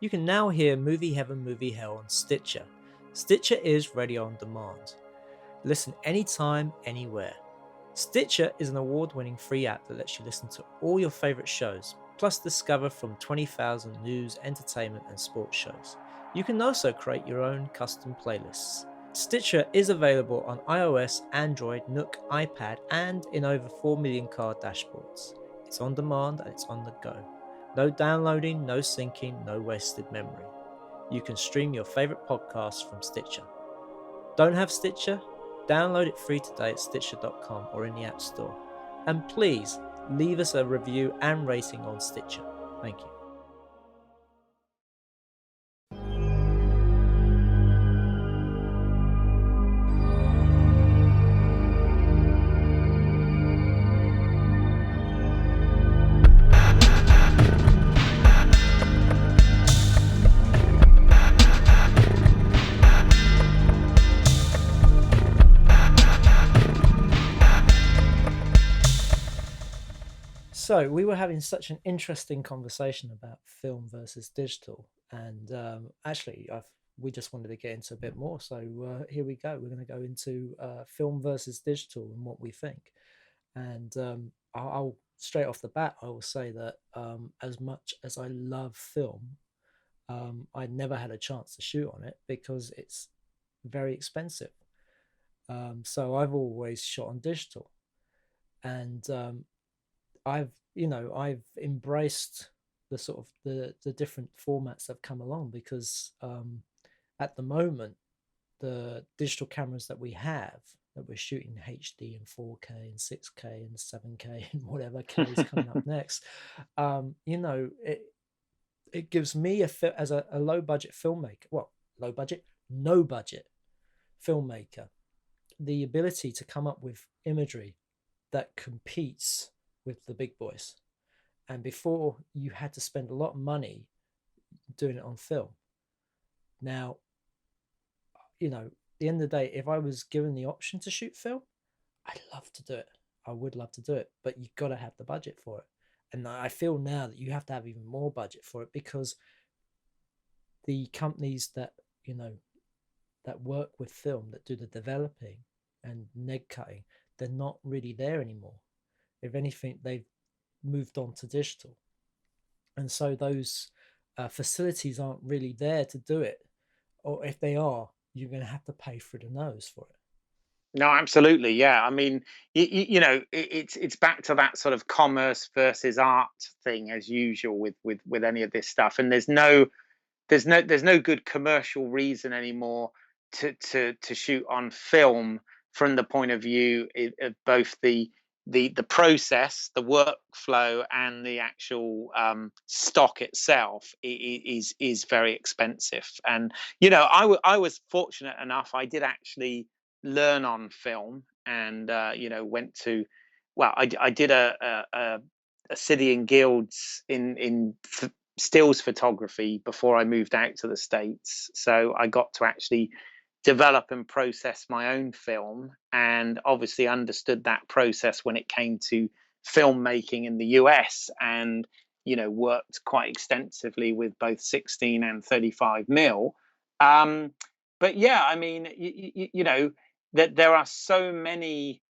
You can now hear Movie Heaven, Movie Hell on Stitcher. Stitcher is radio on demand. Listen anytime, anywhere. Stitcher is an award-winning free app that lets you listen to all your favorite shows, plus discover from 20,000 news, entertainment, and sports shows. You can also create your own custom playlists. Stitcher is available on iOS, Android, Nook, iPad, and in over 4 million car dashboards. It's on demand and it's on the go. No downloading, no syncing, no wasted memory. You can stream your favorite podcasts from Stitcher. Don't have Stitcher? Download it free today at Stitcher.com or in the App Store. And please leave us a review and rating on Stitcher. Thank you. So we were having such an interesting conversation about film versus digital, and we just wanted to get into a bit more. So here we go. We're going to go into film versus digital and what we think. And I'll straight off the bat, I will say that as much as I love film, I never had a chance to shoot on it because it's very expensive. So I've always shot on digital, and I've embraced the sort of the different formats that have come along because at the moment the digital cameras that we have that we're shooting HD and 4K and 6K and 7K and whatever K is coming up next, it gives me as a low budget filmmaker, low budget, no budget filmmaker, the ability to come up with imagery that competes with the big boys. And before, you had to spend a lot of money doing it on film. Now, at the end of the day, if I was given the option to shoot film, I'd love to do it. I would love to do it, but you've got to have the budget for it. And I feel now that you have to have even more budget for it because the companies that work with film, that do the developing and neg cutting, they're not really there anymore. If anything, they've moved on to digital, and so those facilities aren't really there to do it, or if they are, you're going to have to pay through the nose for it. No, absolutely. Yeah. I mean, it's back to that sort of commerce versus art thing as usual with any of this stuff. And there's no good commercial reason anymore to shoot on film from the point of view of both the process, the workflow, and the actual stock itself is very expensive. And I was fortunate enough. I did actually learn on film, and went to, well, I did a city and guilds in stills photography before I moved out to the States. So I got to actually develop and process my own film, and obviously understood that process when it came to filmmaking in the US, and worked quite extensively with both 16 and 35 mil. But yeah, I mean, that there are so many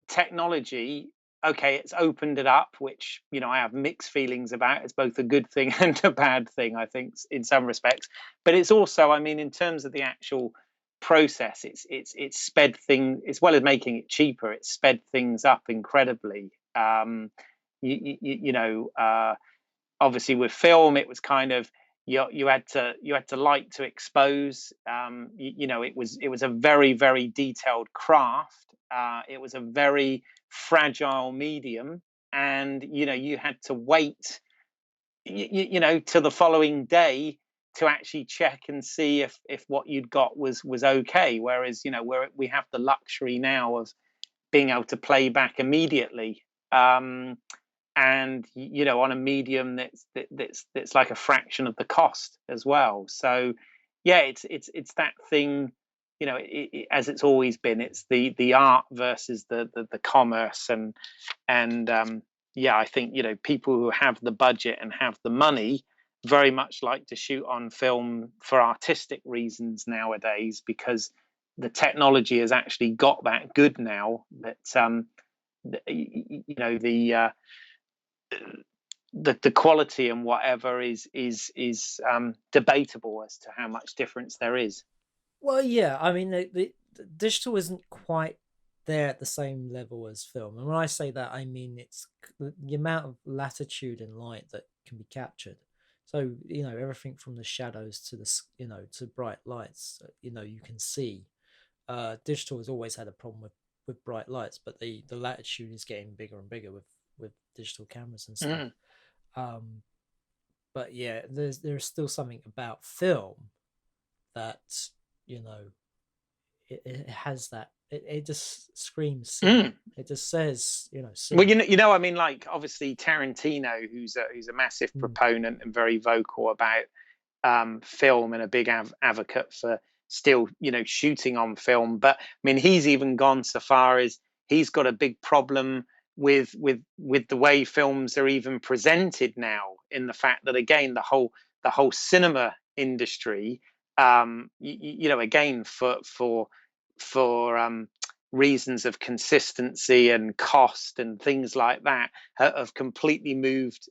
technology. Okay, it's opened it up, which I have mixed feelings about. It's both a good thing and a bad thing, I think, in some respects. But it's also, I mean, in terms of the actual process, it's sped things, as well as making it cheaper. It's sped things up incredibly. Obviously with film, it was kind of, you had to light to expose. It was a very, very detailed craft. It was a very fragile medium, and you had to wait till the following day to actually check and see if what you'd got was okay. Whereas where we have the luxury now of being able to play back immediately, and on a medium that's like a fraction of the cost as well. So yeah, it's that thing, as it's always been. It's the art versus the commerce, and yeah, I think people who have the budget and have the money very much like to shoot on film for artistic reasons nowadays, because the technology has actually got that good now that you know, the quality and whatever is debatable as to how much difference there is. Well, yeah, I mean, the digital isn't quite there at the same level as film. And when I say that, I mean it's the amount of latitude in light that can be captured. So, everything from the shadows to to bright lights, you can see. Digital has always had a problem with bright lights, but the latitude is getting bigger and bigger with digital cameras and stuff. But yeah, there's still something about film that it has that it just screams cinema. It just says cinema. Well, I mean, like, obviously Tarantino, who's a massive proponent and very vocal about film, and a big advocate for still shooting on film. But I mean, he's even gone so far as he's got a big problem with the way films are even presented now, in the fact that, again, the whole cinema industry, again, for reasons of consistency and cost and things like that, have completely moved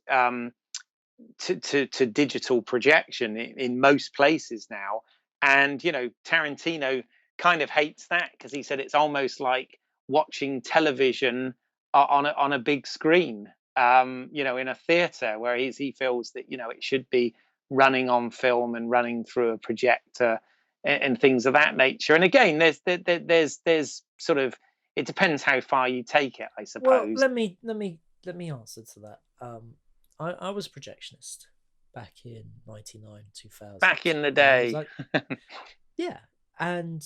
to digital projection in most places now. And Tarantino kind of hates that, because he said it's almost like watching television on a big screen, in a theater, where he feels that it should be running on film and running through a projector and things of that nature. And again, there's sort of, it depends how far you take it, I suppose. Well, let me answer to that. I was a projectionist back in 99, 2000. Back in the day. Yeah. And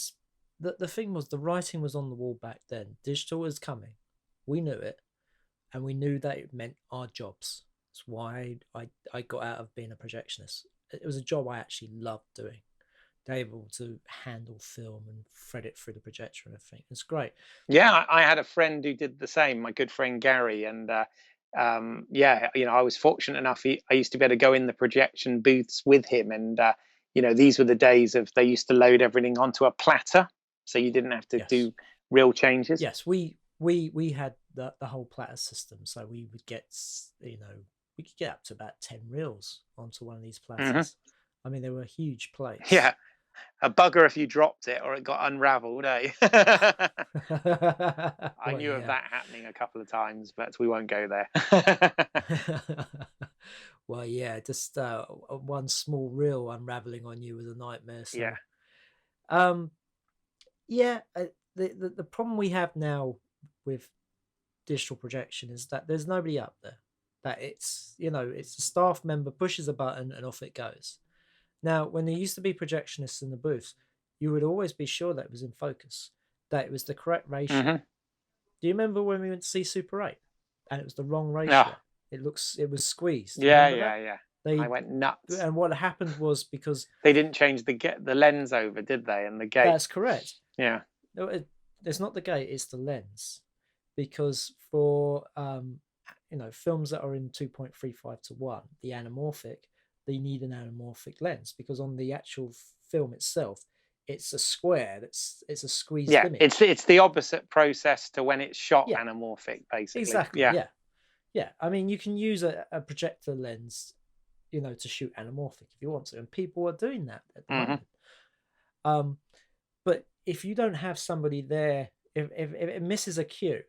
the thing was, the writing was on the wall back then. Digital was coming. We knew it. And we knew that it meant our jobs. That's why I got out of being a projectionist. It was a job I actually loved doing. Able to handle film and thread it through the projector and everything. It's great. Yeah, I had a friend who did the same, my good friend Gary. And I was fortunate enough. I used to be able to go in the projection booths with him, and these were the days of, they used to load everything onto a platter, so you didn't have to do real changes. Yes, we had the whole platter system, so we would get we could get up to about 10 reels onto one of these platters. I mean, they were huge plates. Yeah. A bugger if you dropped it or it got unraveled, eh? I knew of that happening a couple of times, but we won't go there. Well, yeah, just one small reel unraveling on you was a nightmare. So. Yeah. The problem we have now with digital projection is that there's nobody up there. That it's a staff member pushes a button and off it goes. Now, when there used to be projectionists in the booths, you would always be sure that it was in focus, that it was the correct ratio. Do you remember when we went to see Super 8 and it was the wrong ratio? It was squeezed. Yeah. I went nuts. And what happened was, because they didn't change the lens over, did they? And the gate. That's correct. Yeah. No, it's not the gate; it's the lens, because for films that are in 2.35:1, the anamorphic, they need an anamorphic lens, because on the actual film itself, it's a square. It's a squeezed image. It's the opposite process to when it's shot anamorphic, basically. Exactly. Yeah. I mean, you can use a projector lens, to shoot anamorphic if you want to, and people are doing that at the moment. But if you don't have somebody there, if it misses a cue,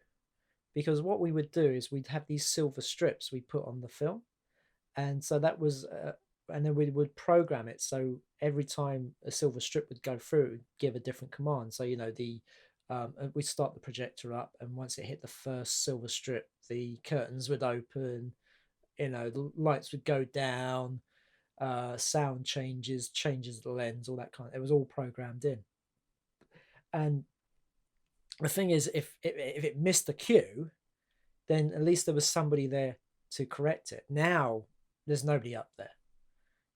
because what we would do is we'd have these silver strips we put on the film, and so that was and then we would program it, so every time a silver strip would go through, it would give a different command. So we'd start the projector up, and once it hit the first silver strip, the curtains would open, the lights would go down, sound changes the lens, all that kind of, it was all programmed in. And the thing is, if it missed the cue, then at least there was somebody there to correct it. Now there's nobody up there.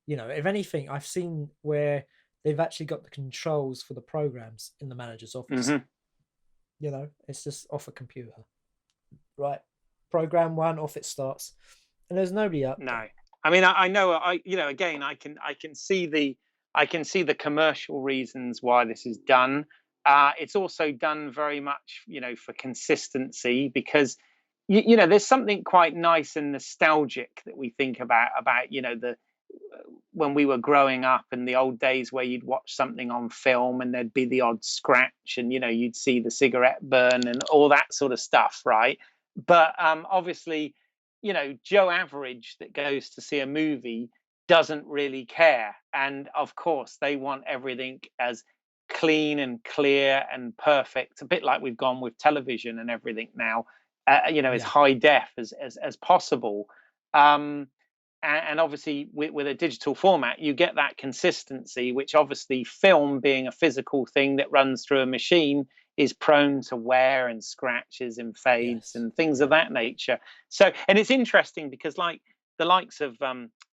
If anything, I've seen where they've actually got the controls for the programs in the manager's office. It's just off a computer, right? Program 1, off it starts, and there's nobody up there. I mean, I know, again, I can see the commercial reasons why this is done. It's also done very much, for consistency, because there's something quite nice and nostalgic that we think about the when we were growing up in the old days, where you'd watch something on film and there'd be the odd scratch, and you'd see the cigarette burn and all that sort of stuff, right? But obviously, Joe Average that goes to see a movie doesn't really care, and of course they want everything as clean and clear and perfect, a bit like we've gone with television and everything now, as Yeah. high def as possible. um and obviously with a digital format you get that consistency, which obviously film, being a physical thing that runs through a machine, is prone to wear and scratches and fades Yes. and things of Yeah. that nature. So, and it's interesting because, like, the likes of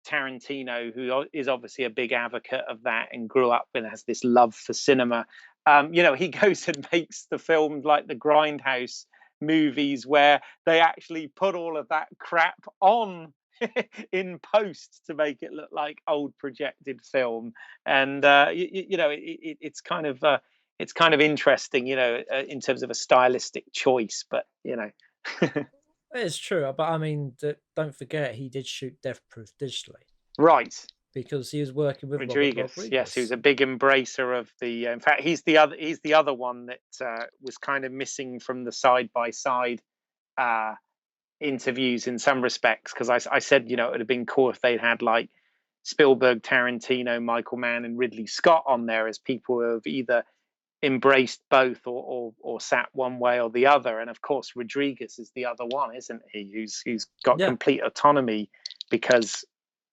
Tarantino, who is obviously a big advocate of that and grew up and has this love for cinema, he goes and makes the film like the Grindhouse movies, where they actually put all of that crap on in post to make it look like old projected film. And it's kind of interesting, in terms of a stylistic choice, but It's true, but I mean, don't forget he did shoot Death Proof digitally right. because he was working with Robert Rodriguez, yes, who's Rodriguez. a big embracer of the. In fact, he's the other one that was kind of missing from the side by side interviews in some respects, because I said, it would have been cool if they'd had like Spielberg, Tarantino, Michael Mann, and Ridley Scott on there as people who have either embraced both, or sat one way or the other. And of course, Rodriguez is the other one, isn't he? Who's got Yeah, complete autonomy, because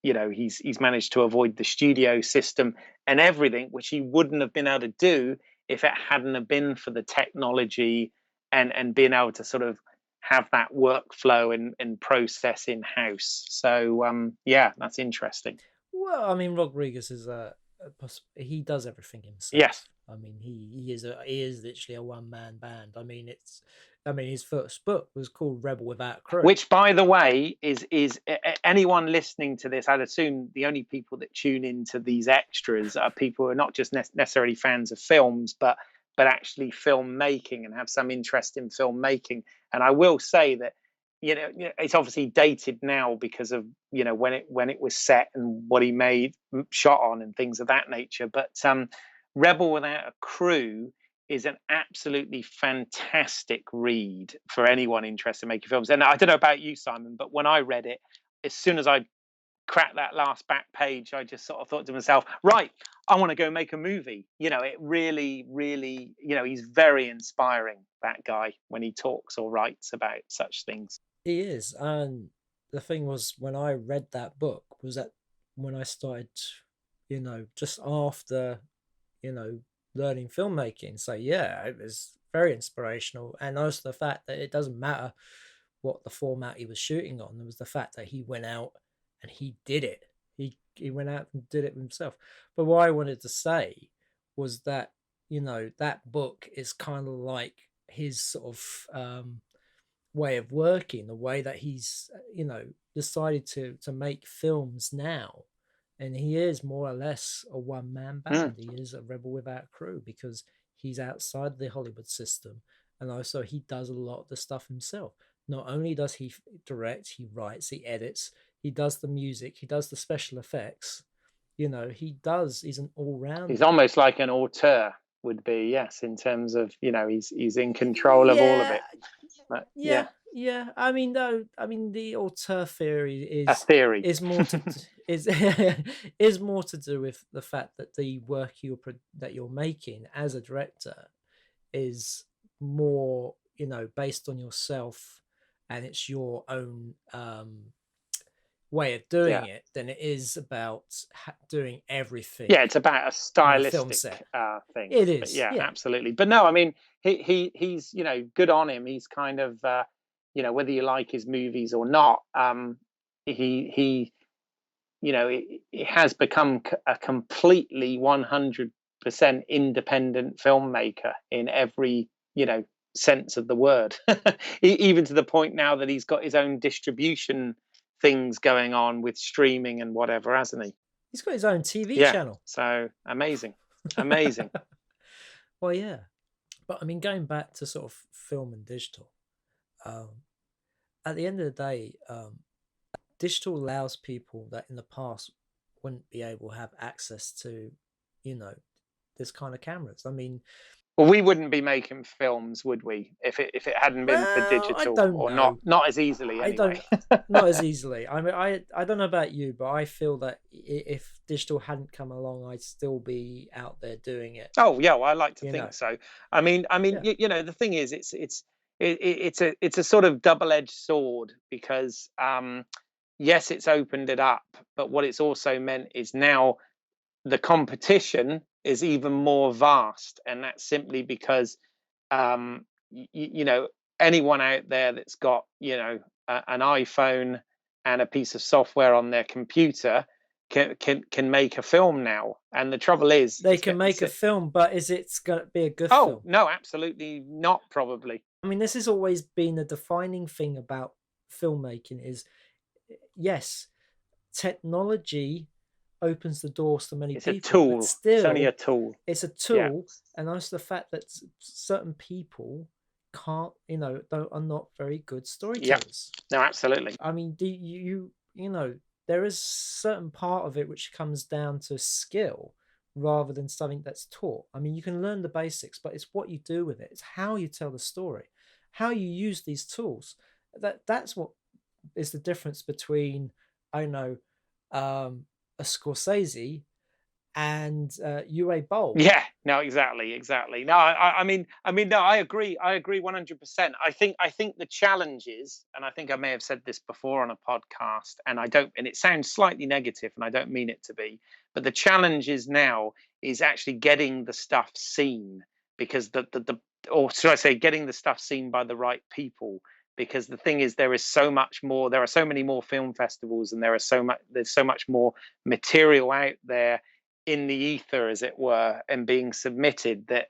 he's managed to avoid the studio system and everything, which he wouldn't have been able to do if it hadn't have been for the technology, and being able to sort of have that workflow and process in house. So yeah, that's interesting. well, I mean, Rodriguez is he does everything Yes. himself. I mean, he is literally a one man band. I mean, his first book was called Rebel Without a Crew. Which, by the way, is anyone listening to this? I'd assume the only people that tune into these extras are people who are not just necessarily fans of films, but actually filmmaking and have some interest in filmmaking. And I will say that it's obviously dated now because of when it was set and what he made shot on and things of that nature. But Rebel Without a Crew is an absolutely fantastic read for anyone interested in making films. And I don't know about you, Simon, but when I read it, as soon as I cracked that last back page, I just sort of thought to myself, right, I want to go make a movie. It really, really, he's very inspiring, that guy, when he talks or writes about such things. He is, and the thing was, when I read that book, was that when I started, just after, you know, learning filmmaking. So yeah, it was very inspirational, and also the fact that it doesn't matter what the format he was shooting on. It was the fact that he went out and he did it. He went out and did it himself. But what I wanted to say was that that book is kind of like his sort of way of working, the way that he's decided to make films now. And he is more or less a one man Mm. band. He is a rebel without crew because he's outside the Hollywood system, and also he does a lot of the stuff himself. Not only does he direct, he writes, he edits, he does the music, he does the special effects. He's an all He's rounder. almost like an auteur would be, yes, in terms of he's in control of all of Yeah, it. But, yeah, yeah. I mean, no, I mean the auteur theory a theory. is more to is is more to do with the fact that the work that you're making as a director is more based on yourself, and it's your own way of doing Yeah. it than it is about doing everything Yeah, it's about a on a film stylistic set. thing. It But is, yeah, yeah. absolutely. But no, I mean, he's good on him. He's kind of whether you like his movies or not, he it has become a completely 100% independent filmmaker in every sense of the word. Even to the point now that he's got his own distribution things going on with streaming and whatever, hasn't he? He's got his own TV Yeah. channel. So amazing. Amazing. Well, yeah. But I mean, going back to sort of film and digital, at the end of the day, digital allows people that in the past wouldn't be able to have access to, this kind of cameras. I mean, Well, we wouldn't be making films, would we, if it hadn't been for well, I digital, don't or know. not as easily I anyway. don't, not as easily. I mean, I don't know about you, but I feel that if digital hadn't come along, I'd still be out there doing it. Oh yeah, well, I like to You think know, so. I mean, yeah. the thing is, it's a sort of double-edged sword, because yes, it's opened it up, but what it's also meant is now the competition is even more vast, and that's simply because anyone out there that's got an iPhone and a piece of software on their computer can make a film now. And the trouble is, They can make a film, but is it going to be a good oh film? no, absolutely not, probably. I mean, this has always been the defining thing about filmmaking is, yes, technology opens the doors to many It's a people, but tool. It's only a still, tool. it's a Yeah. tool, and also the fact that certain people can't, are not very good Yeah. storytellers. No, absolutely. I mean, there is certain part of it which comes down to skill rather than something that's taught. I mean, you can learn the basics, but it's what you do with it. It's how you tell the story, how you use these tools. That's what is the difference between, I don't know, a Scorsese and UA Boll. Yeah, no, exactly. No, no, I agree. I agree 100%. I think the challenge is, and I think I may have said this before on a podcast, and it sounds slightly negative, and I don't mean it to be, but the challenge is now is actually getting the stuff seen, because or should I say, getting the stuff seen by the right people. Because the thing is, there is so much more. There are so many more film festivals, and there's so much more material out there in the ether, as it were, and being submitted, that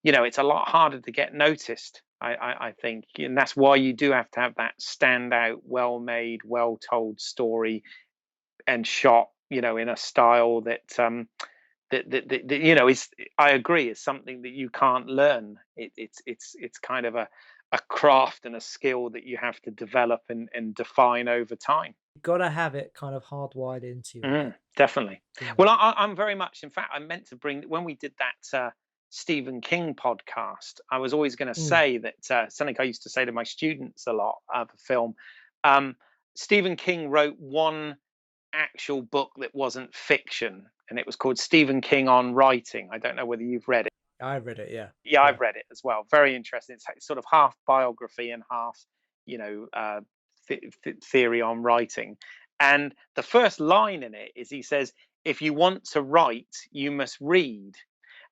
it's a lot harder to get noticed. I think, and that's why you do have to have that standout, well made, well told story, and shot, in a style that is, I agree, is something that you can't learn. It's kind of a craft and a skill that you have to develop and define over time. You've got to have it kind of hardwired into you a bit. Definitely. You know. Well, I'm very much. In fact, I meant to bring, when we did that Stephen King podcast, I was always going to say that something I used to say to my students a lot of film. Stephen King wrote one actual book that wasn't fiction, and it was called Stephen King on Writing. I don't know whether you've read it. I read it, yeah. Yeah, I've read it as well. Very interesting. It's sort of half biography and half, theory on writing. And the first line in it is, he says, "If you want to write, you must read."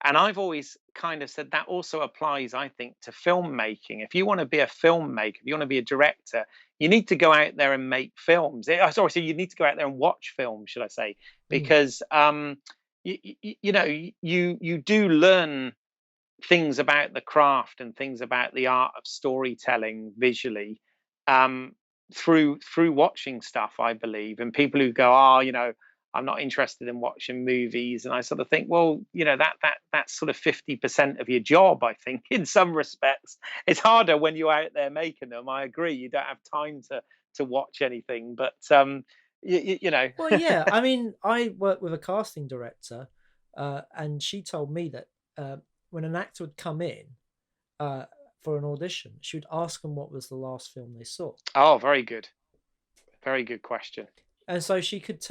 And I've always kind of said that also applies, I think, to filmmaking. If you want to be a filmmaker, if you want to be a director, you need to go out there and make films. So you need to go out there and watch films, should I say? Because you do learn things about the craft and things about the art of storytelling visually, through watching stuff, I believe. And people who go, I'm not interested in watching movies, and I sort of think, well, that's sort of 50% of your job, I think, in some respects. It's harder when you're out there making them. I agree, you don't have time to watch anything, but Well, yeah. I mean, I worked with a casting director, and she told me that when an actor would come in for an audition, she would ask them what was the last film they saw. Oh, very good question. And so she could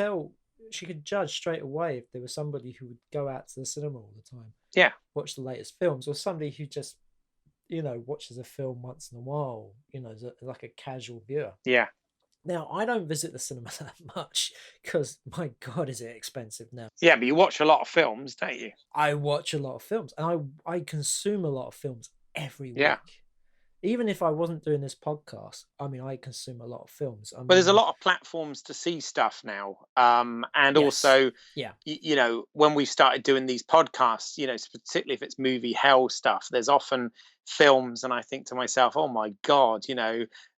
judge straight away if there was somebody who would go out to the cinema all the time, watch the latest films, or somebody who just watches a film once in a while, like a casual viewer. Yeah. Now, I don't visit the cinema that much because, my God, is it expensive now. Yeah, but you watch a lot of films, don't you? I watch a lot of films, and I consume a lot of films every week. Yeah. Even if I wasn't doing this podcast, I mean, I consume a lot of films. But there's a lot of platforms to see stuff now. And also, when we started doing these podcasts, particularly if it's movie hell stuff, there's often films, and I think to myself, oh my God,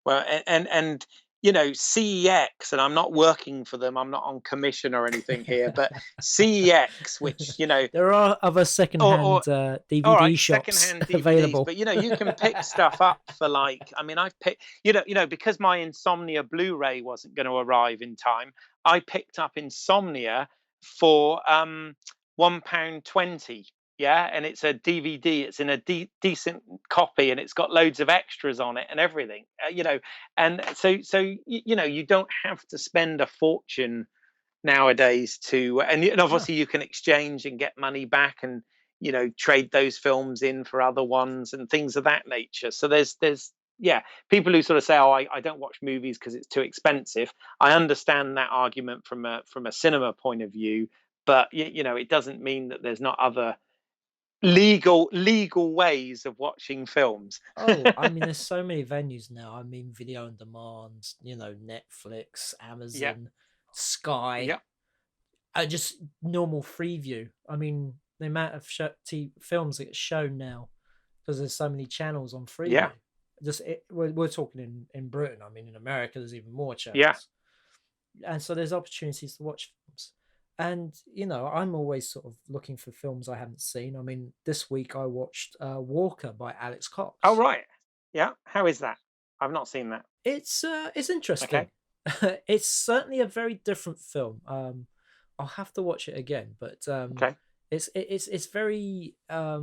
well, and CEX, and I'm not working for them, I'm not on commission or anything here, but CEX, which, there are other or second-hand all right, DVD shops secondhand DVDs, available. but you can pick stuff up for like, I mean, I've picked, because my Insomnia Blu-ray wasn't going to arrive in time, I picked up Insomnia for £1.20. Yeah, and it's a DVD. It's in a decent copy, and it's got loads of extras on it and everything. And so you don't have to spend a fortune nowadays and No. obviously you can exchange and get money back, and trade those films in for other ones and things of that nature. So there's yeah, people who sort of say, oh, I don't watch movies because it's too expensive. I understand that argument from a cinema point of view, but it doesn't mean that there's not other legal ways of watching films. Oh, I mean, there's so many venues now. I mean, video on demand, Netflix, Yeah, Amazon, Sky, yeah, just normal Freeview. I mean, the amount of films that get shown now because there's so many channels on yeah, Freeview. We're talking in Britain. I mean, in America, there's even more yeah. channels, and so there's opportunities to watch films. And I'm always sort of looking for films I haven't seen. I mean, this week I watched Walker by Alex Oh, Cox. right. Yeah, how is that? I've not seen that. It's interesting. Okay. It's certainly a very different film. I'll have to watch it again, but Okay. it's very I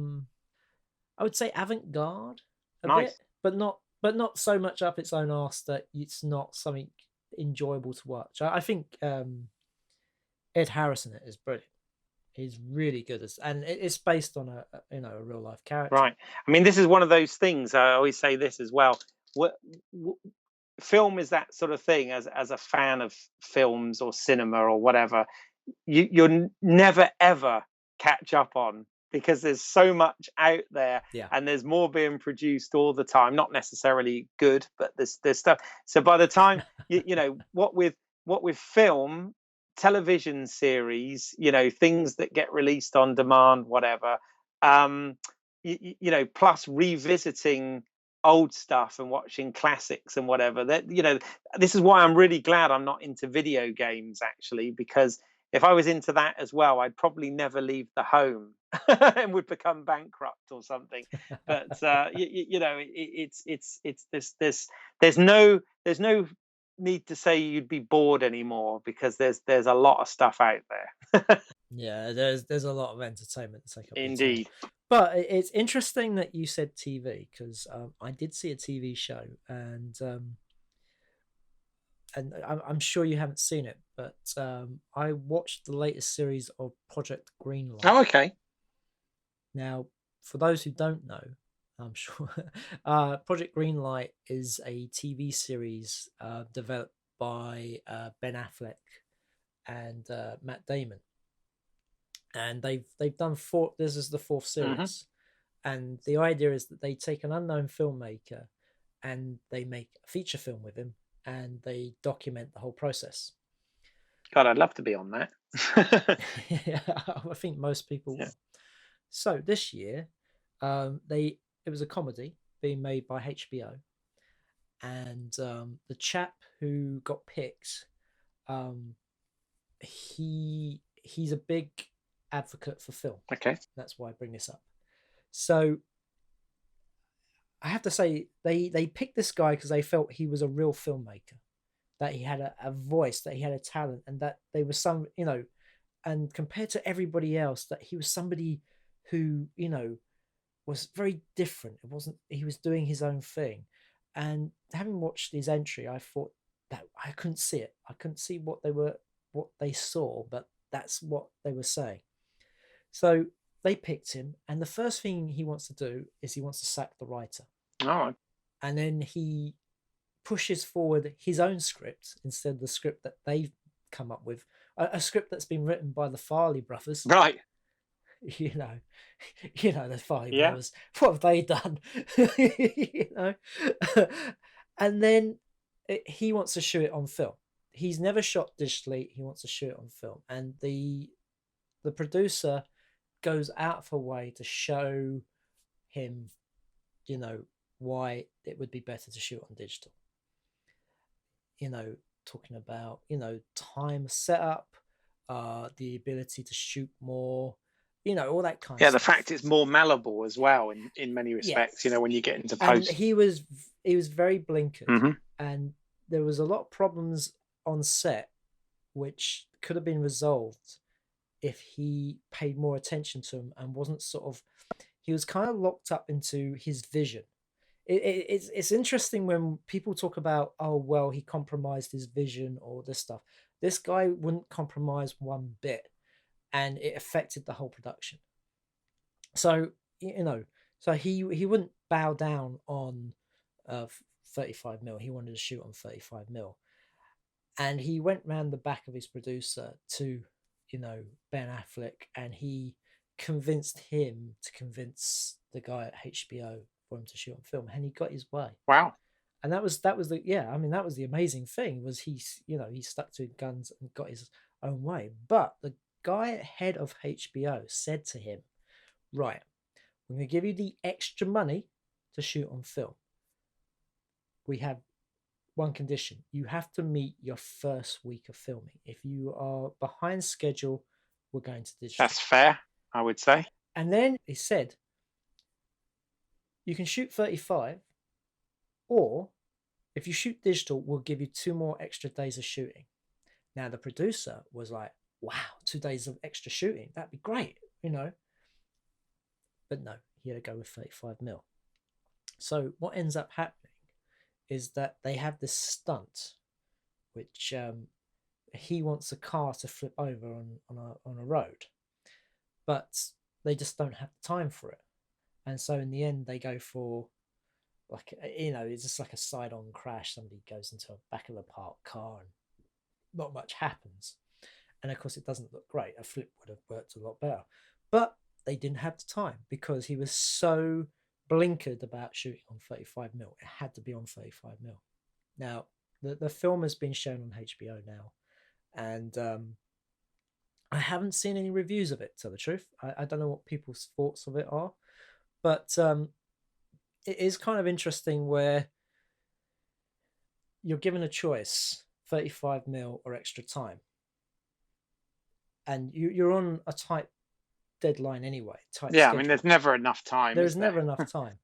would say avant-garde a bit, Nice. but not so much up its own arse that it's not something enjoyable to watch. I think Ed Harris in it is brilliant. He's really good and it's based on a real life character. Right. I mean, this is one of those things. I always say this as well. What, film is that sort of thing. As a fan of films or cinema or whatever, you're never ever catch up on, because there's so much out there, Yeah. and there's more being produced all the time. Not necessarily good, but there's stuff. So by the time what with film, television series, things that get released on demand, whatever, um plus revisiting old stuff and watching classics and whatever, that this is why I'm really glad I'm not into video games, actually, because if I was into that as well, I'd probably never leave the home and would become bankrupt or something. But it's there's no need to say you'd be bored anymore, because there's a lot of stuff out there. Yeah, there's a lot of entertainment to take up your time. Indeed. But it's interesting that you said TV because I did see a TV show and I'm sure you haven't seen it, but I watched the latest series of Project Greenlight. Oh, okay. Now, for those who don't know, I'm sure Project Greenlight is a TV series developed by Ben Affleck and Matt Damon, and they've done four. This is the fourth Hmm. series, and the idea is that they take an unknown filmmaker and they make a feature film with him, and they document the whole process. God, I'd love to be on that. I think most people Yeah. will. So this year, it was a comedy being made by HBO, and the chap who got picked, um, he's a big advocate for film. Okay. That's why I bring this up. So I have to say they picked this guy because they felt he was a real filmmaker, that he had a voice, that he had a talent, and that they were and compared to everybody else, that he was somebody who was very different. It wasn't He was doing his own thing, and having watched his entry, I thought that I couldn't see it. I couldn't see what they saw, but that's what they were saying. So they picked him, and the first thing he wants to do is he wants to sack the writer, All right. and then he pushes forward his own script instead of the script that they've come up with, a script that's been written by the Farley brothers. Right. you know the Farley Yeah. brothers, what have they done? you know and then he wants to shoot it on film. He's never shot digitally. He wants to shoot it on film, and the producer goes out of her way to show him why it would be better to shoot on digital. talking about time setup, the ability to shoot more, all that kind of Yeah, the stuff. fact it's more malleable as well in many Yeah, respects, when you get into and post. he was very blinkered, Hmm. and there was a lot of problems on set which could have been resolved if he paid more attention to him and wasn't sort of he was kind of locked up into his vision. It's interesting when people talk about, oh well, he compromised his vision or this stuff. This guy wouldn't compromise one bit, and it affected the whole production. So so he wouldn't bow down on 35 mil. He wanted to shoot on 35 mil, and he went round the back of his producer to Ben Affleck, and he convinced him to convince the guy at HBO for him to shoot on film, and he got his way. Wow. And that was the that was the amazing thing, was he stuck to his guns and got his own way. But the guy head of HBO said to him, right, we're going to give you the extra money to shoot on film. We have one condition: you have to meet your first week of filming. If you are behind schedule, we're going to digital. That's fair, I would say. And then he said, you can shoot 35, or if you shoot digital, we'll give you 2 more extra days of shooting. Now the producer was like, wow, 2 days of extra shooting, that'd be great, But no, he had to go with 35 mil. So what ends up happening is that they have this stunt, which he wants a car to flip over on a road, but they just don't have time for it. And so in the end, they go for it's just like a side-on crash. Somebody goes into a back of the parked car and not much happens. And of course, it doesn't look great. A flip would have worked a lot better. But they didn't have the time because he was so blinkered about shooting on 35 mil. It had to be on 35 mil. Now, the film has been shown on HBO now. And I haven't seen any reviews of it, to tell the truth. I don't know what people's thoughts of it are. But it is kind of interesting where you're given a choice, 35 mil or extra time. And you're on a tight deadline anyway, tight Yeah, schedule. I mean, there's never enough time. There's never enough time.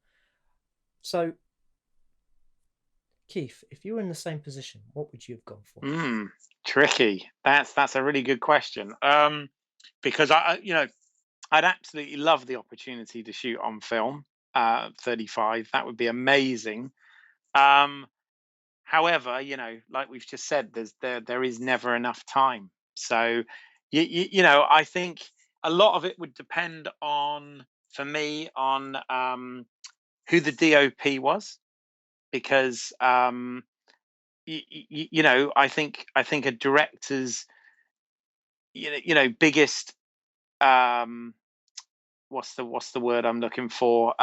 So, Keith, if you were in the same position, what would you have gone for? Tricky. That's a really good question. Because I'd absolutely love the opportunity to shoot on film. 35, that would be amazing. However, like we've just said, there is never enough time. So, I think a lot of it would depend on, for me, on who the DOP was, because I think a director's biggest what's the word I'm looking for,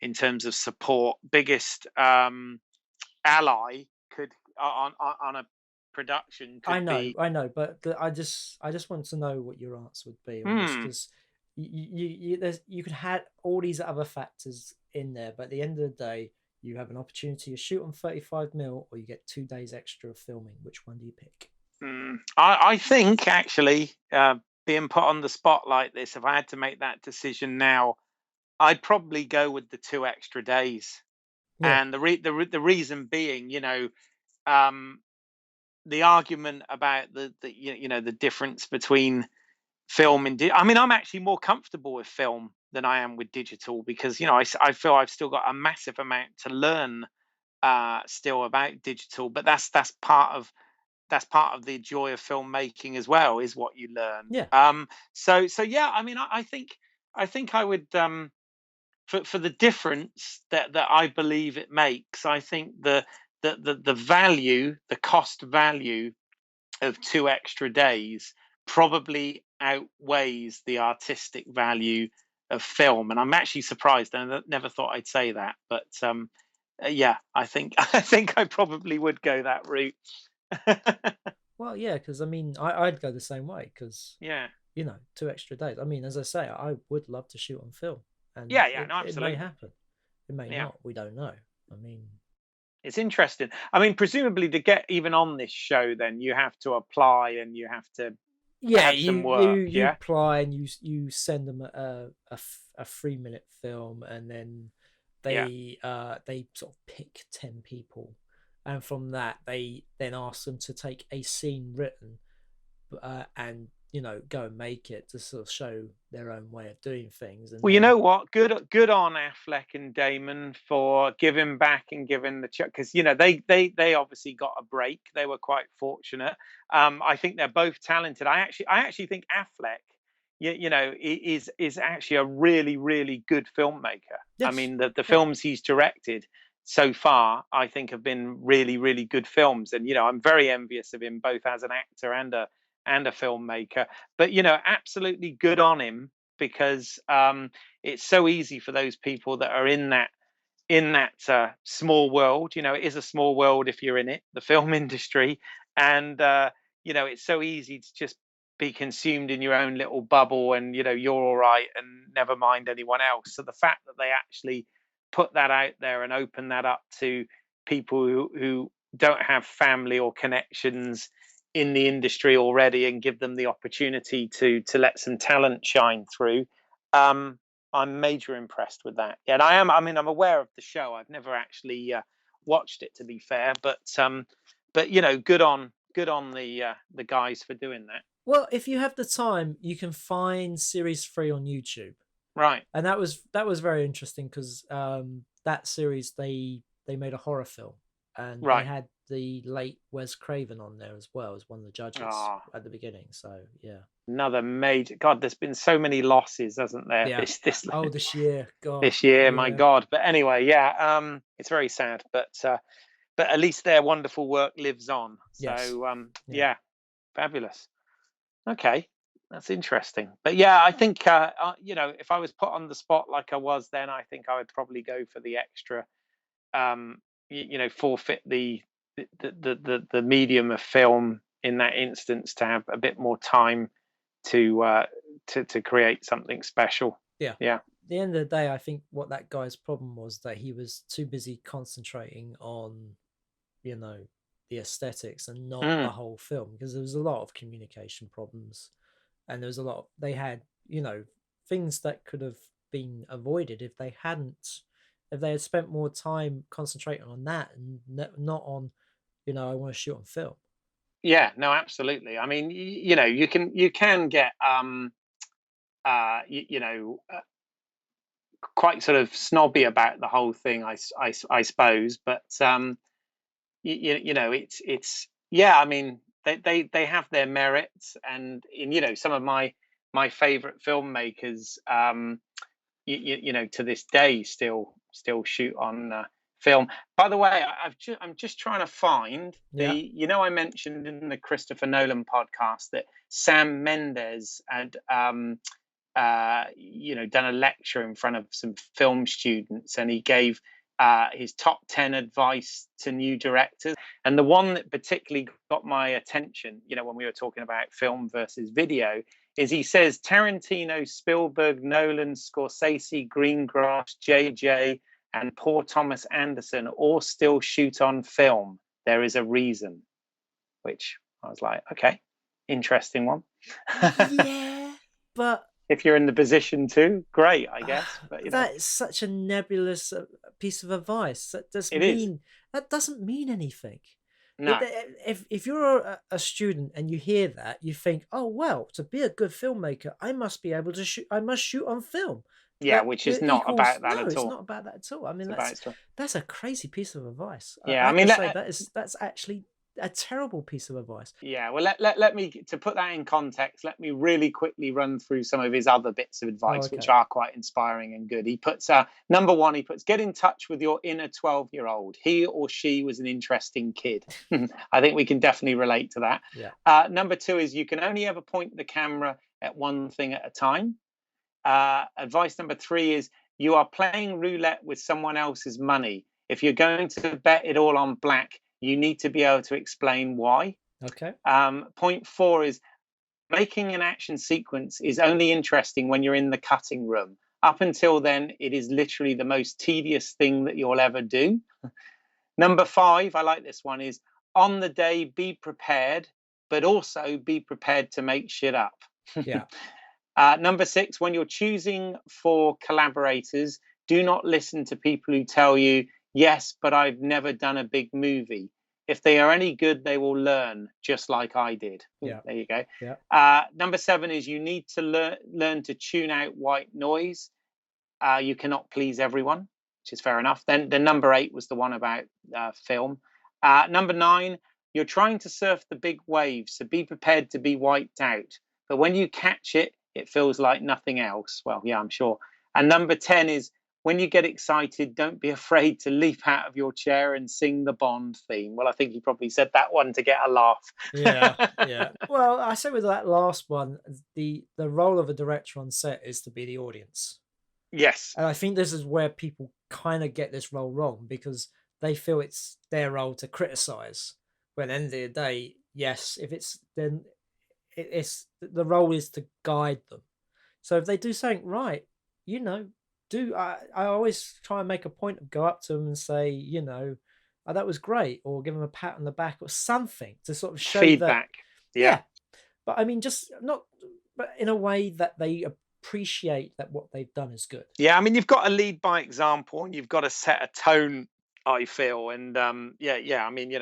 in terms of support, biggest ally could on a production could be. I know, but I just want to know what your answer would be on this, because you could have all these other factors in there, but at the end of the day, you have an opportunity to shoot on 35 mil, or you get 2 days extra of filming. Which one do you pick? I think actually, being put on the spot like this, if I had to make that decision now, I'd probably go with the 2 extra days. Yeah. And the reason being, the argument about the difference between film and I mean, I'm actually more comfortable with film than I am with digital, because I feel I've still got a massive amount to learn still about digital, but that's part of the joy of filmmaking as well, is what you learn. Yeah. So yeah, I mean, I think I would, for the difference that I believe it makes, I think the value, the cost value of 2 extra days probably outweighs the artistic value of film. And I'm actually surprised. I never thought I'd say that, but yeah, I think I probably would go that route. Well, yeah, because I mean, I'd go the same way, because Yeah. 2 extra days. I mean, as I say, I would love to shoot on film, and Yeah, no, it may absolutely. happen. It may Yeah. not. We don't know. I mean, It's interesting. I mean, presumably to get even on this show, then you have to apply and you have to Yeah, have you some you work. you Yeah, apply and you send them a 3 minute film, and then yeah. they sort of pick 10 people, and from that they then ask them to take a scene written, and go and make it to sort of show their own way of doing things, and Well, you then know what? Good on Affleck and Damon for giving back and giving the check, because they obviously got a break. They were quite fortunate. I think they're both talented. I actually think Affleck, is actually a really really good filmmaker. I yes, mean, the yeah, films he's directed so far, I think, have been really really good films, and I'm very envious of him both as an actor and a filmmaker. But absolutely good on him, because it's so easy for those people that are in that small world. It is a small world if you're in it, the film industry, and it's so easy to just be consumed in your own little bubble, and you're all right and never mind anyone else. So the fact that they actually put that out there and open that up to people who don't have family or connections in the industry already, and give them the opportunity to let some talent shine through. um I'm major impressed with that. Yeah, and I am. I mean, I'm aware of the show. I've never actually watched it, to be fair, but good on the guys for doing that. well, if you have the time, you can find series 3 on YouTube. Right, And that was very interesting because that series they made a horror film, and they right. had the late Wes Craven on there as well as one of the judges Ah, at the beginning. So yeah, another major. God, there's been so many losses, hasn't there? yeah. This Oh, this year, God, this year, my yeah, God. But anyway, yeah. It's very sad, but at least their wonderful work lives on. yes, So yeah. yeah, fabulous. Okay, that's interesting. But yeah, I think if I was put on the spot like I was then, I think I would probably go for the extra. Forfeit the medium of film in that instance, to have a bit more time to to create something special. Yeah. Yeah. At the end of the day, I think what that guy's problem was that he was too busy concentrating on, you know, the aesthetics and not the Mm, whole film, because there was a lot of communication problems, and there was a lot of, they had, things that could have been avoided if they had spent more time concentrating on that and not on, I want to shoot on film. yeah. No, absolutely. I mean, you can get quite sort of snobby about the whole thing, I suppose. But it's yeah. I mean, they have their merits, and in some of my favorite filmmakers, to this day, still shoot on film. By the way, I'm just trying to find Yeah. I mentioned in the Christopher Nolan podcast that Sam Mendes had done a lecture in front of some film students, and he gave his top 10 advice to new directors. And the one that particularly got my attention, when we were talking about film versus video, is he says Tarantino, Spielberg, Nolan, Scorsese, Greengrass, JJ, and poor Thomas Anderson all still shoot on film. There is a reason. Which I was like, okay, interesting one. Yeah, but If you're in the position to, great, I guess. But that is such a nebulous piece of advice. it is. That doesn't mean anything. No. If you're a student and you hear that, you think, oh well, to be a good filmmaker, I must be able to shoot. I must shoot on film. Yeah, That which is not equals about that no. at It's all. not about that at all. I mean, It's about stuff. that's a crazy piece of advice. Yeah, I I have to mean, say that's actually a terrible piece of advice. yeah. Well, let me, to put that in context. Let me really quickly run through some of his other bits of Oh, advice, which okay. are quite inspiring and good. He puts number one. He puts, get in touch with your inner 12-year-old. He or she was an interesting kid. I think we can definitely relate to that. Yeah. Number two is, you can only ever point the camera at one thing at a time. Advice number three is, you are playing roulette with someone else's money. If you're going to bet it all on black, you need to be able to explain why. Okay. Point four is, making an action sequence is only interesting when you're in the cutting room. Up until then, it is literally the most tedious thing that you'll ever do. Number 5, I like this one, is on the day, be prepared, but also be prepared to make shit up. Yeah. Number 6, when you're choosing for collaborators, do not listen to people who tell you, yes, but I've never done a big movie. If they are any good, they will learn, just like I did. Yeah. There you go. Yeah. Number 7 is you need to learn to tune out white noise. You cannot please everyone, which is fair enough. Then the number 8 was the one about film. Number 9, you're trying to surf the big waves, so be prepared to be wiped out. But when you catch it, it feels like nothing else. Well, yeah, I'm sure. And number 10 is when you get excited, don't be afraid to leap out of your chair and sing the Bond theme. Well, I think he probably said that one to get a laugh. Yeah. Yeah. Well, I say with that last one, the role of a director on set is to be the audience. Yes. And I think this is where people kind of get this role wrong, because they feel it's their role to criticize. When at the end of the day, yes, if it's then it's the role is to guide them. So if they do something right, I always try and make a point of go up to them and say, oh, that was great, or give them a pat on the back or something to sort of show feedback. that, yeah. But I mean, just not, but in a way that they appreciate that what they've done is good. Yeah, I mean, you've got to lead by example, and you've got to set a tone, I feel, and yeah. I mean,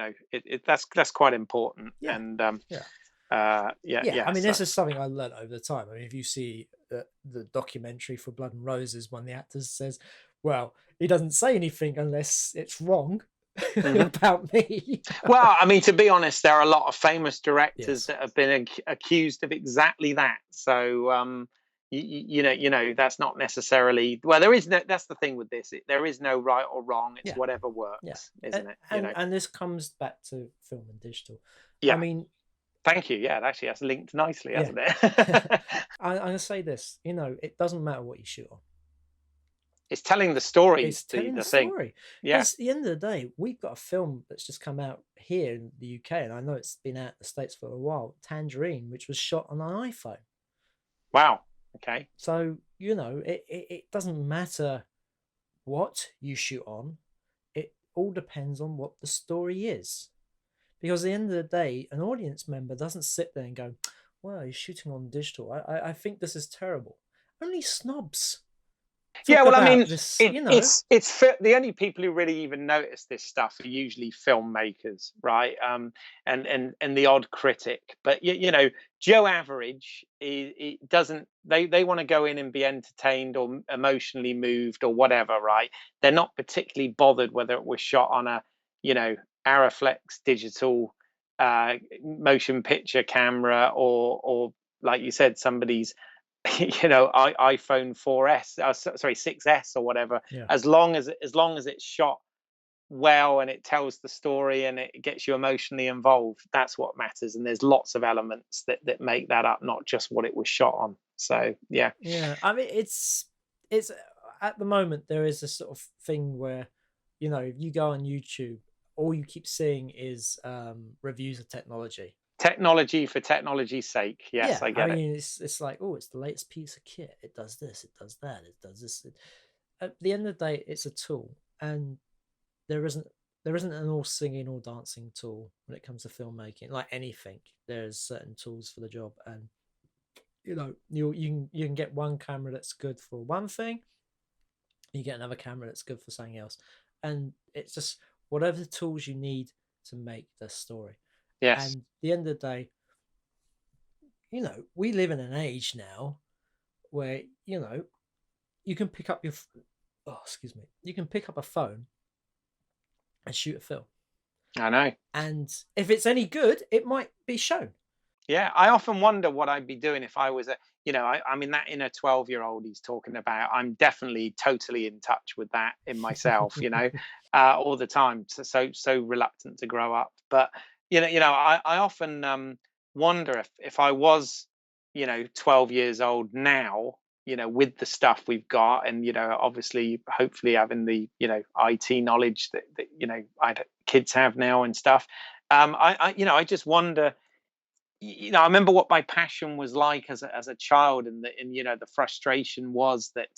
that's quite important. Yeah. And yeah. I mean, this is something I learned over the time. I mean, if you see the documentary for Blood and Roses, one of the actors says, well, he doesn't say anything unless it's wrong about me. Well, I mean, to be honest, there are a lot of famous directors that have been accused of exactly that. So that's not necessarily, well, there is no, that's the thing with this, there is no right or wrong. It's whatever works, isn't it? And this comes back to film and digital. Yeah, I mean, thank you. Yeah, actually that's linked nicely, hasn't it? I'm gonna say this, it doesn't matter what you shoot on. It's telling the story. It's telling the thing. Story. Yeah. Because at the end of the day, we've got a film that's just come out here in the UK, and I know it's been out in the States for a while, Tangerine, which was shot on an iPhone. Wow. Okay. So, it doesn't matter what you shoot on. It all depends on what the story is. Because at the end of the day, an audience member doesn't sit there and go, well, you're shooting on digital. I think this is terrible. Only snobs. Yeah, well, I mean, this, it's the only people who really even notice this stuff are usually filmmakers, right? And the odd critic. But Joe Average, it doesn't. They want to go in and be entertained or emotionally moved or whatever, right? They're not particularly bothered whether it was shot on a Araflex digital motion picture camera or like you said, somebody's iPhone 4S, 6S or whatever. Yeah. As long as it's shot well and it tells the story and it gets you emotionally involved, that's what matters. And there's lots of elements that make that up, not just what it was shot on. So yeah. I mean, it's at the moment there is a sort of thing where if you go on YouTube, all you keep seeing is reviews of technology for technology's sake. Yes, I get it. I mean, it's like, oh, it's the latest piece of kit, it does this, it does that, it does this. At the end of the day, it's a tool, and there isn't an all singing or dancing tool when it comes to filmmaking. Like anything, there's certain tools for the job, and you can get one camera that's good for one thing, you get another camera that's good for something else, and it's just whatever the tools you need to make the story. Yes. And at the end of the day, we live in an age now where you can pick up you can pick up a phone and shoot a film. I know. And if it's any good, it might be shown. Yeah, I often wonder what I'd be doing if I was I mean, that inner 12-year-old he's talking about, I'm definitely totally in touch with that in myself, all the time. So reluctant to grow up. But, I often wonder if I was, 12 years old now, with the stuff we've got and, obviously, hopefully having the, IT knowledge that kids have now and stuff. I just wonder, I remember what my passion was like as a child, and the frustration was that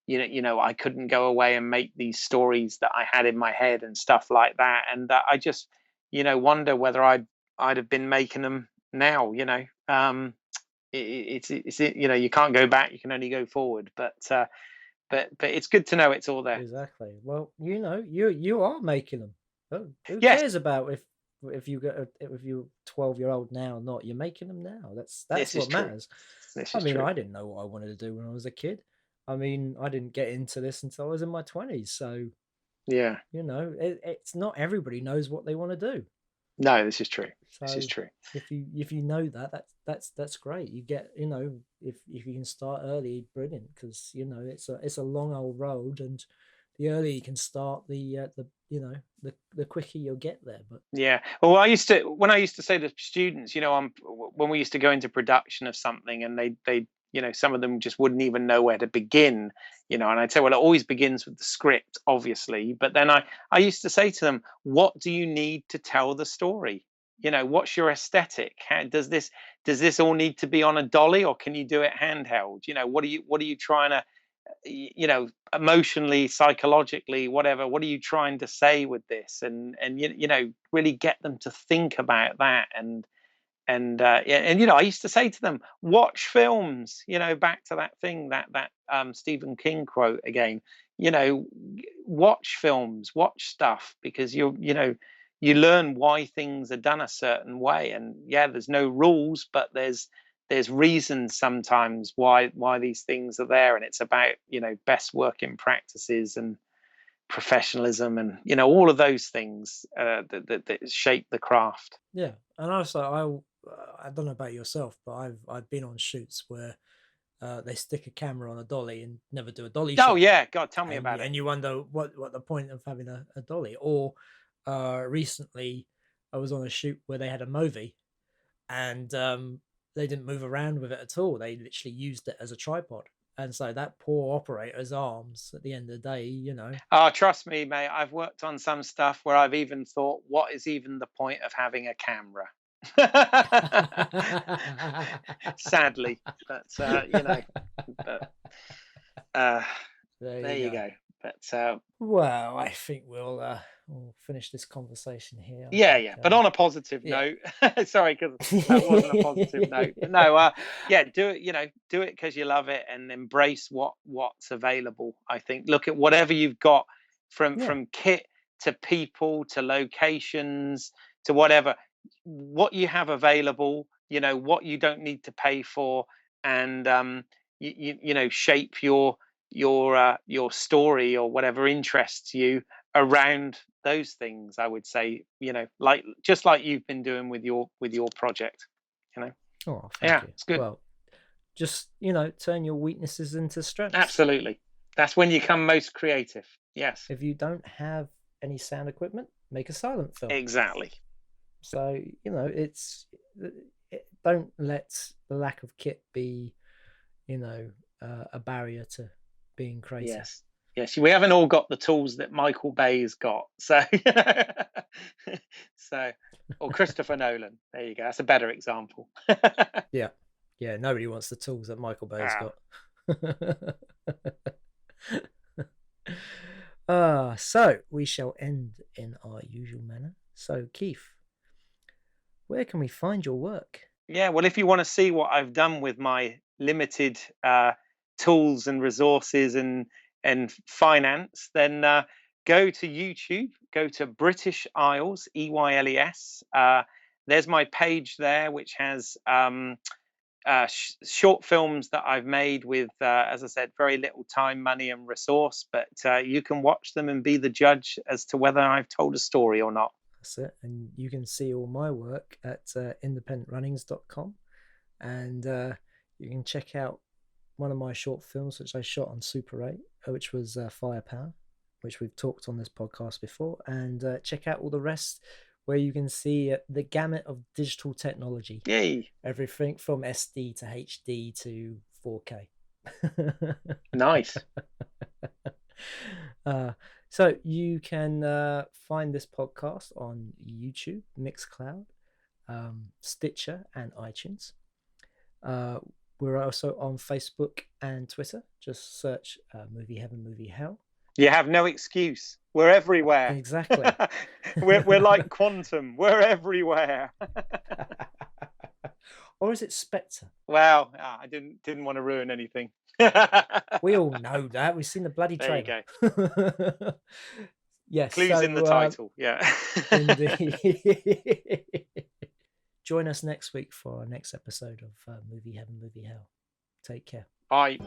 I couldn't go away and make these stories that I had in my head and stuff like that. And I just, wonder whether I'd have been making them now. It's you can't go back, you can only go forward. But it's good to know it's all there. Exactly. Well, you are making them. Who Yes, cares about if you get if you're 12-year-old now or not? You're making them now. That's this is what true. matters. This I is mean, true. I didn't know what I wanted to do when I was a kid. I mean, I didn't get into this until I was in my 20s. So, Yeah. it's not everybody knows what they want to do. No, this is true. This is So true. if you know that's great. You get if you can start early, brilliant, because it's a long old road, and the earlier you can start, the quicker you'll get there. But Yeah. Well, when I used to say to students, when we used to go into production of something, and they some of them just wouldn't even know where to begin, and I'd say, well, it always begins with the script, obviously, but then I used to say to them, what do you need to tell the story? What's your aesthetic? Does this all need to be on a dolly, or can you do it handheld? What are you trying to, emotionally, psychologically, whatever, what are you trying to say with this? And really get them to think about that. And I used to say to them, watch films, back to that thing, that Stephen King quote again. you know Watch films, watch stuff, because you learn why things are done a certain way. And yeah, there's no rules, but there's reasons sometimes why these things are there. And it's about best working practices and professionalism, and all of those things that shape the craft. yeah, and also I don't know about yourself, but I've been on shoots where they stick a camera on a dolly and never do a dolly Oh shot, yeah, God, tell me and about it. you wonder what the point of having a dolly. Or recently, I was on a shoot where they had a movie, and they didn't move around with it at all. They literally used it as a tripod, and so that poor operator's arms at the end of the day. Oh, trust me, mate, I've worked on some stuff where I've even thought, what is even the point of having a camera? Sadly, but but uh, There there you you go. go. But Well, I think we'll finish this conversation here. I yeah, think, yeah. But on a positive yeah. note, sorry, because that wasn't a positive note. But no, yeah, do it. Do it because you love it, and embrace what's available. I think look at whatever you've got, from Yeah. kit to people to locations to whatever, what you have available. What you don't need to pay for, and shape your story or whatever interests you around those things. I would say, like just like you've been doing with your project. you know Oh, thank yeah, you. it's good. Well, just turn your weaknesses into strengths. Absolutely, that's when you come most creative. Yes, If you don't have any sound equipment, make a silent film. exactly. So don't let the lack of kit be a barrier to being creative. Yes, yes, we haven't all got the tools that Michael Bay's got, so so or Christopher Nolan. There you go, that's a better example. Yeah, yeah. Nobody wants the tools that Michael Bay's Ah. got. So we shall end in our usual manner. So, Keith, where can we find your work? Yeah, well, if you want to see what I've done with my limited tools and resources and finance, then go to YouTube, go to British Isles, Eyles. There's my page there, which has short films that I've made with, as I said, very little time, money, and resource. But you can watch them and be the judge as to whether I've told a story or not. That's it. And you can see all my work at independentrunnings.com. And you can check out one of my short films, which I shot on Super 8, which was Firepower, which we've talked on this podcast before. And check out all the rest, where you can see the gamut of digital technology. Yay. Everything from SD to HD to 4K. Nice. So you can find this podcast on YouTube, Mixcloud, Stitcher, and iTunes. We're also on Facebook and Twitter. Just search Movie Heaven, Movie Hell. You have no excuse. We're everywhere. Exactly. we're like quantum. We're everywhere. Or is it Spectre? Well, I didn't want to ruin anything. We all know that. We've seen the bloody trailer. There you go. Yes. Clues in the title. Yeah. Indeed. Join us next week for our next episode of Movie Heaven, Movie Hell. Take care. Bye.